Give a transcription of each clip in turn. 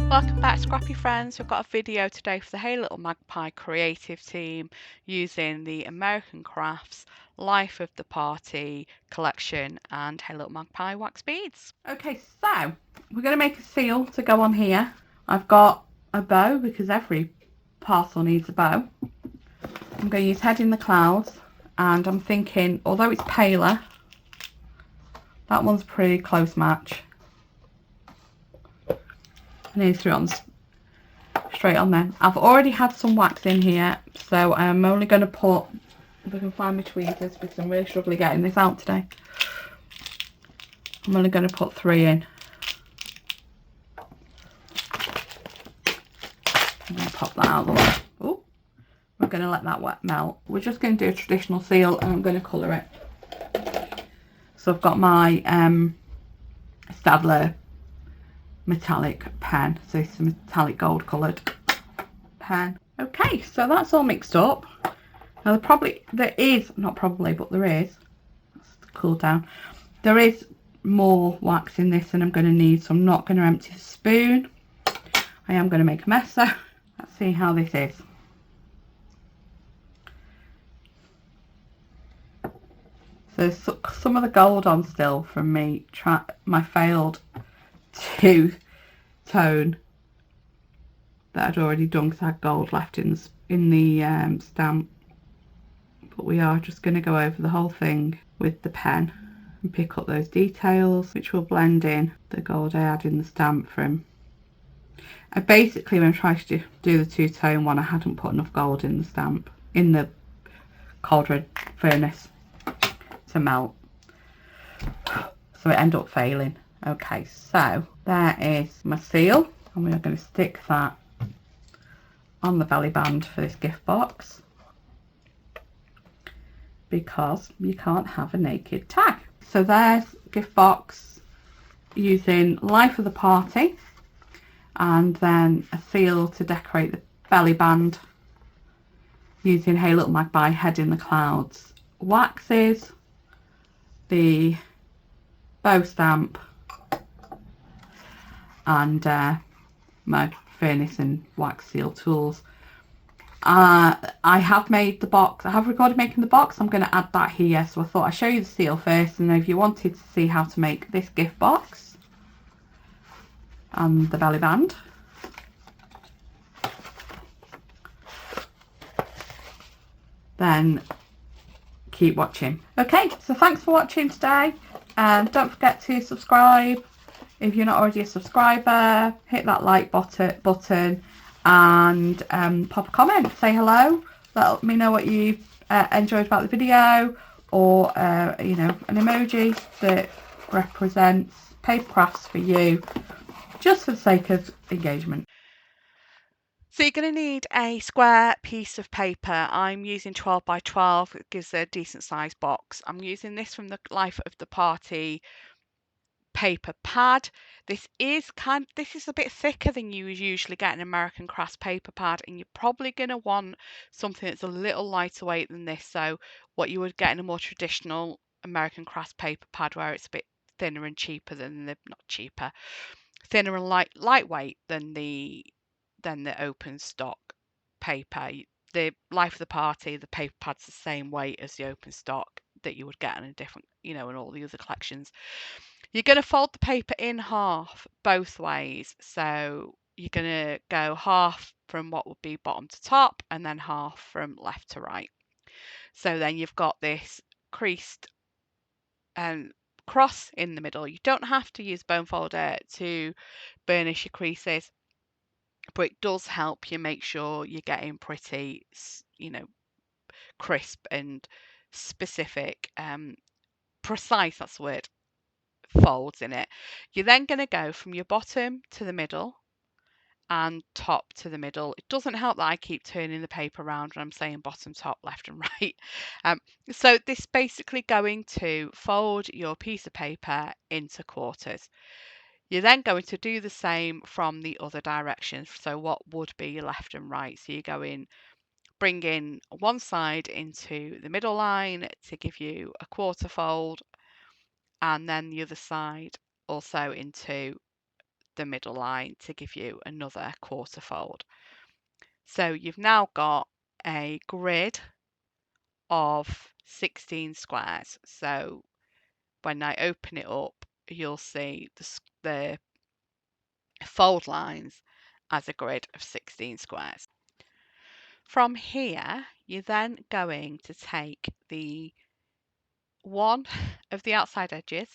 Welcome back, Scrappy friends. We've got a video today for the Hey Little Magpie creative team using the American Crafts Life of the Party collection and Hey Little Magpie wax beads. Okay, so we're going to make a seal to go on here. I've got a bow because every parcel needs a bow. I'm going to use Head in the Clouds, and I'm thinking, although it's paler, that one's a pretty close match. I need to throw it on straight on then. I've already had some wax in here, so I'm only going to put, if I can find my tweezers because I'm really struggling getting this out today. I'm only going to put 3 in. I'm going to pop that out of the way. Oh, we're going to let that wet melt. We're just going to do a traditional seal and I'm going to colour it. So I've got my Stadler metallic pen. So it's a metallic gold coloured pen. Okay, so that's all mixed up. Now there is, let's cool down. There is more wax in this than I'm going to need, so I'm not going to empty the spoon. I am going to make a mess though. Let's see how this is. So some of the gold on still from me, my failed two-tone that I'd already done because I had gold left in the stamp. But we are just going to go over the whole thing with the pen and pick up those details, which will blend in the gold I had in the stamp from. I basically, when I tried to do the two-tone one, I hadn't put enough gold in the stamp, in the cauldron furnace to melt. So it ended up failing. Okay, so there is my seal, and we are going to stick that on the belly band for this gift box, because you can't have a naked tag. So there's gift box using Life of the Party, and then a seal to decorate the belly band using Hey Little Magpie Head in the Clouds waxes, the bow stamp, and my furnace and wax seal tools. I have made the box. I have recorded making the box. I'm going to add that here. So I thought I'd show you the seal first, and if you wanted to see how to make this gift box and the belly band, then keep watching. Okay, so thanks for watching today, and don't forget to subscribe if you're not already a subscriber. Hit that like button and pop a comment, say hello, let me know what you enjoyed about the video, or you know, an emoji that represents paper crafts for you, just for the sake of engagement. So you're going to need a square piece of paper. I'm using 12 by 12. It gives a decent size box. I'm using this from the Life of the Party paper pad. This is a bit thicker than you would usually get an American Crafts paper pad, and you're probably going to want something that's a little lighter weight than this. So what you would get in a more traditional American Crafts paper pad, where it's a bit thinner and cheaper than thinner and lightweight than the open stock paper. The Life of the Party, the paper pad's the same weight as the open stock that you would get in a different, in all the other collections. You're going to fold the paper in half both ways. So you're going to go half from what would be bottom to top, and then half from left to right. So then you've got this creased cross in the middle. You don't have to use bone folder to burnish your creases, but it does help you make sure you're getting pretty, crisp and specific, precise, that's the word, folds in it. You're then going to go from your bottom to the middle and top to the middle. It doesn't help that I keep turning the paper around when I'm saying bottom, top, left and right. So this is basically going to fold your piece of paper into quarters. You're then going to do the same from the other direction. So what would be left and right. So you go in, bring in one side into the middle line to give you a quarter fold, and then the other side also into the middle line to give you another quarter fold. So you've now got a grid of 16 squares. So when I open it up, you'll see the fold lines as a grid of 16 squares. From here, you're then going to take the one of the outside edges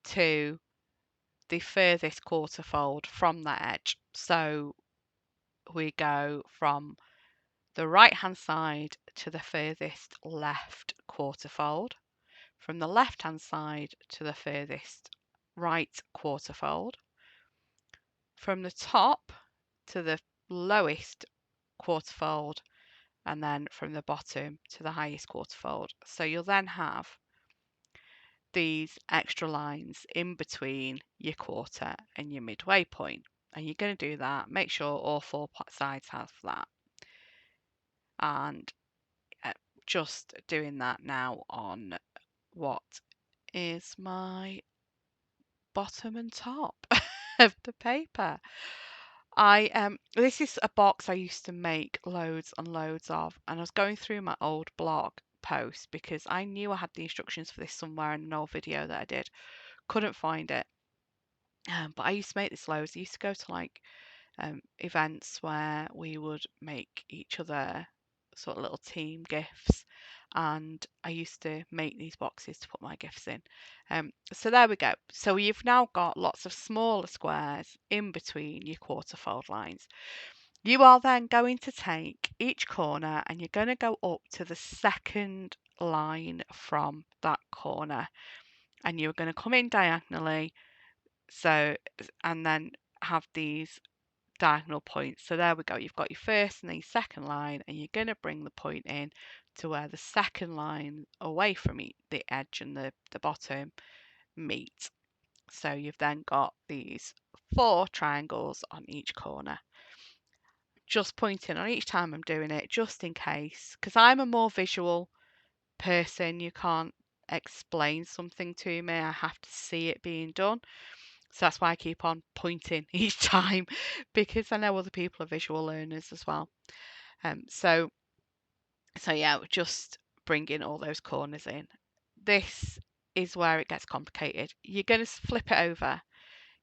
to the furthest quarter fold from that edge. So we go from the right hand side to the furthest left quarter fold, from the left hand side to the furthest right quarter fold, from the top to the lowest quarter fold, and then from the bottom to the highest quarter fold. So you'll then have these extra lines in between your quarter and your midway point. And you're going to do that. Make sure all four sides have that. And just doing that now on what is my bottom and top of the paper. This is a box I used to make loads and loads of, and I was going through my old blog posts because I knew I had the instructions for this somewhere in an old video that I did. Couldn't find it. But I used to make this loads. I used to go to like events where we would make each other sort of little team gifts, and I used to make these boxes to put my gifts in. So there we go. So you've now got lots of smaller squares in between your quarter fold lines. You are then going to take each corner and you're going to go up to the second line from that corner, and you're going to come in diagonally, so, and then have these diagonal points. So there we go. You've got your first and then your second line, and you're going to bring the point in to where the second line away from the edge and the bottom meet. So you've then got these 4 triangles on each corner. Just pointing on each time I'm doing it, just in case, because I'm a more visual person. You can't explain something to me. I have to see it being done. So that's why I keep on pointing each time, because I know other people are visual learners as well. So yeah, just bringing all those corners in. This is where it gets complicated. You're going to flip it over.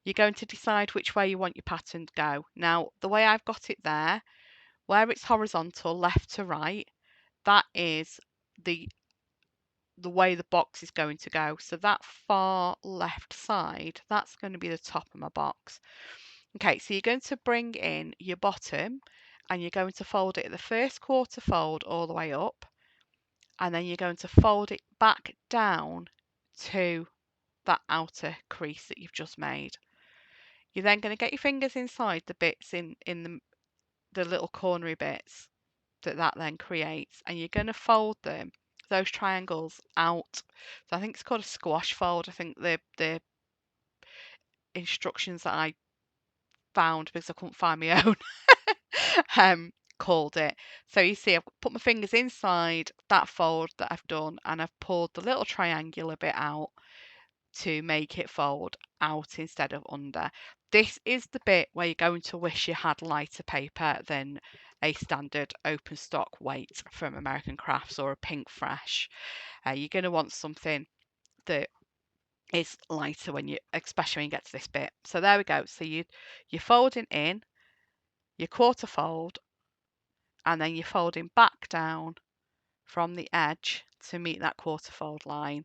You're going to decide which way you want your pattern to go. Now, the way I've got it there, where it's horizontal, left to right, that is the way the box is going to go. So that far left side, that's going to be the top of my box. Okay, so you're going to bring in your bottom and you're going to fold it at the first quarter fold all the way up, and then you're going to fold it back down to that outer crease that you've just made. You're then going to get your fingers inside the bits in the little cornery bits that then creates, and you're going to fold them, those triangles, out. So I think it's called a squash fold. I think the instructions that I found, because I couldn't find my own, called it. So you see, I've put my fingers inside that fold that I've done, and I've pulled the little triangular bit out to make it fold out instead of under. This is the bit where you're going to wish you had lighter paper than a standard open stock weight from American Crafts or a Pink Fresh. You're going to want something that is lighter especially when you get to this bit. So there we go. So you're folding in your quarter fold, and then you're folding back down from the edge to meet that quarter fold line.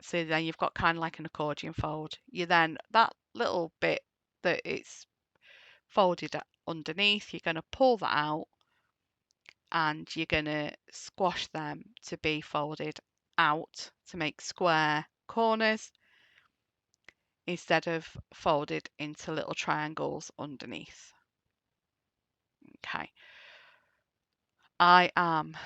So then you've got kind of like an accordion fold. You then, that little bit that it's folded underneath, you're going to pull that out and you're going to squash them to be folded out to make square corners instead of folded into little triangles underneath. Okay. I am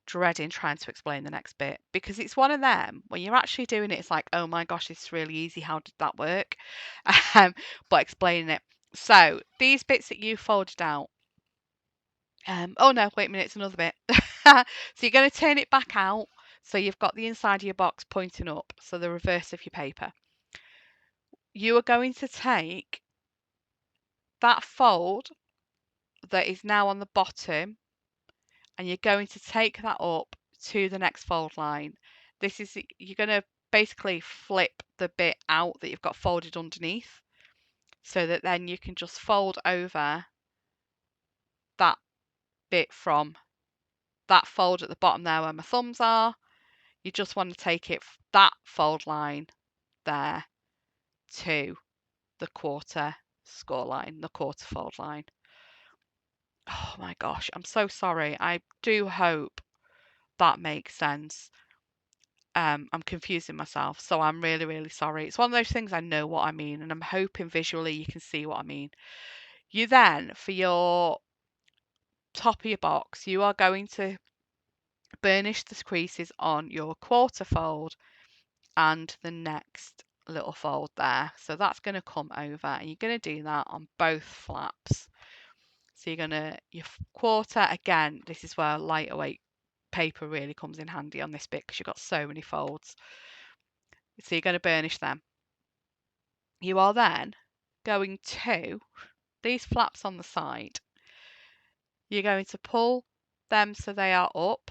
dreading trying to explain the next bit, because it's one of them when you're actually doing it, it's like, oh my gosh, it's really easy, how did that work? But explaining it, so these bits that you folded out, oh no, wait a minute, it's another bit. So you're going to turn it back out, so you've got the inside of your box pointing up, so the reverse of your paper. you are going to take that fold that is now on the bottom, and you're going to take that up to the next fold line. You're going to basically flip the bit out that you've got folded underneath, so that then you can just fold over that bit from that fold at the bottom there where my thumbs are. You just want to take it, that fold line there, to the quarter score line, the quarter fold line. Oh my gosh, I'm so sorry. I do hope that makes sense. I'm confusing myself, so I'm really, really sorry. It's one of those things, I know what I mean, and I'm hoping visually you can see what I mean. You then, for your top of your box, you are going to burnish the creases on your quarter fold and the next little fold there. So that's going to come over, and you're going to do that on both flaps. So you're going to, your quarter, again, this is where lighter weight paper really comes in handy on this bit because you've got so many folds. So you're going to burnish them. You are then going to, these flaps on the side, you're going to pull them so they are up,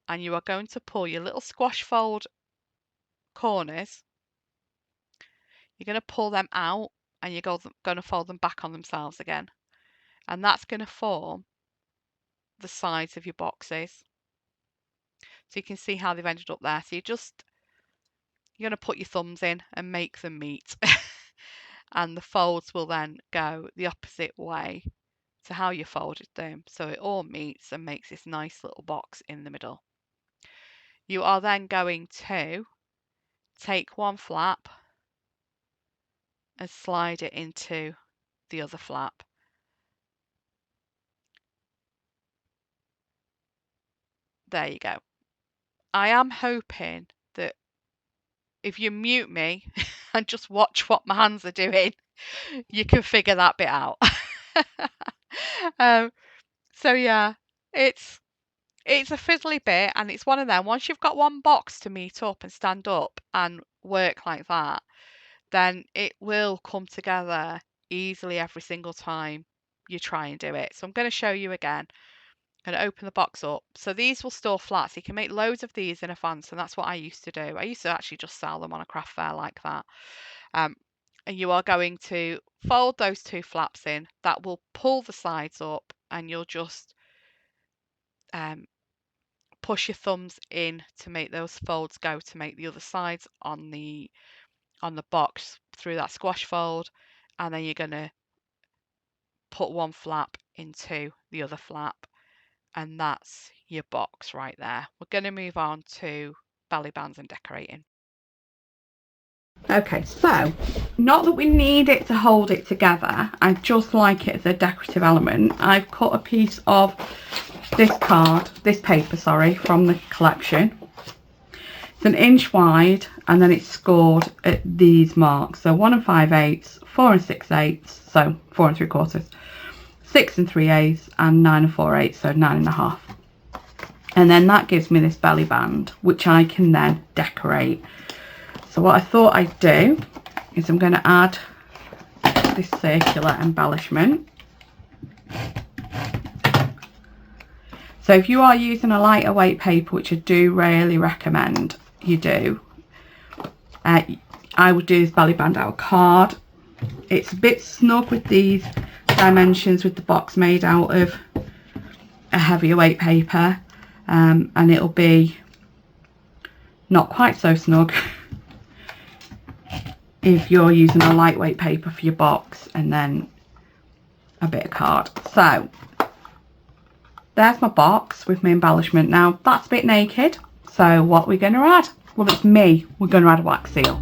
and you are going to pull your little squash fold corners, you're going to pull them out, and you're going to fold them back on themselves again. And that's going to form the sides of your boxes. So you can see how they've ended up there. So you're going to put your thumbs in and make them meet. And the folds will then go the opposite way to how you folded them. So it all meets and makes this nice little box in the middle. You are then going to take one flap and slide it into the other flap. There you go. I am hoping that if you mute me and just watch what my hands are doing, you can figure that bit out. So yeah, it's a fiddly bit, and it's one of them. Once you've got one box to meet up and stand up and work like that, then it will come together easily every single time you try and do it. So I'm going to show you again. I'm going to open the box up. So these will store flat. So you can make loads of these in advance, and that's what I used to do. I used to actually just sell them on a craft fair like that. And you are going to fold those two flaps in. That will pull the sides up, and you'll just push your thumbs in to make those folds go to make the other sides on the box through that squash fold, and then you're going to put one flap into the other flap, and that's your box right there. We're going to move on to belly bands and decorating. Okay, so not that we need it to hold it together, I just like it as a decorative element. I've cut a piece of this paper, sorry, from the collection. It's 1 inch wide, and then it's scored at these marks. So 1 5/8, 4 6/8, so 4 3/4, 6 3/8, and 9 4/8, so 9.5. And then that gives me this belly band, which I can then decorate. So what I thought I'd do is I'm going to add this circular embellishment. So if you are using a lighter weight paper, which I do really recommend you do, I would do this belly band out of card. It's a bit snug with these dimensions, with the box made out of a heavier weight paper, and it'll be not quite so snug if you're using a lightweight paper for your box and then a bit of card. So there's my box with my embellishment. Now that's a bit naked, so what we're going to add? Well, it's me. We're going to add a wax seal.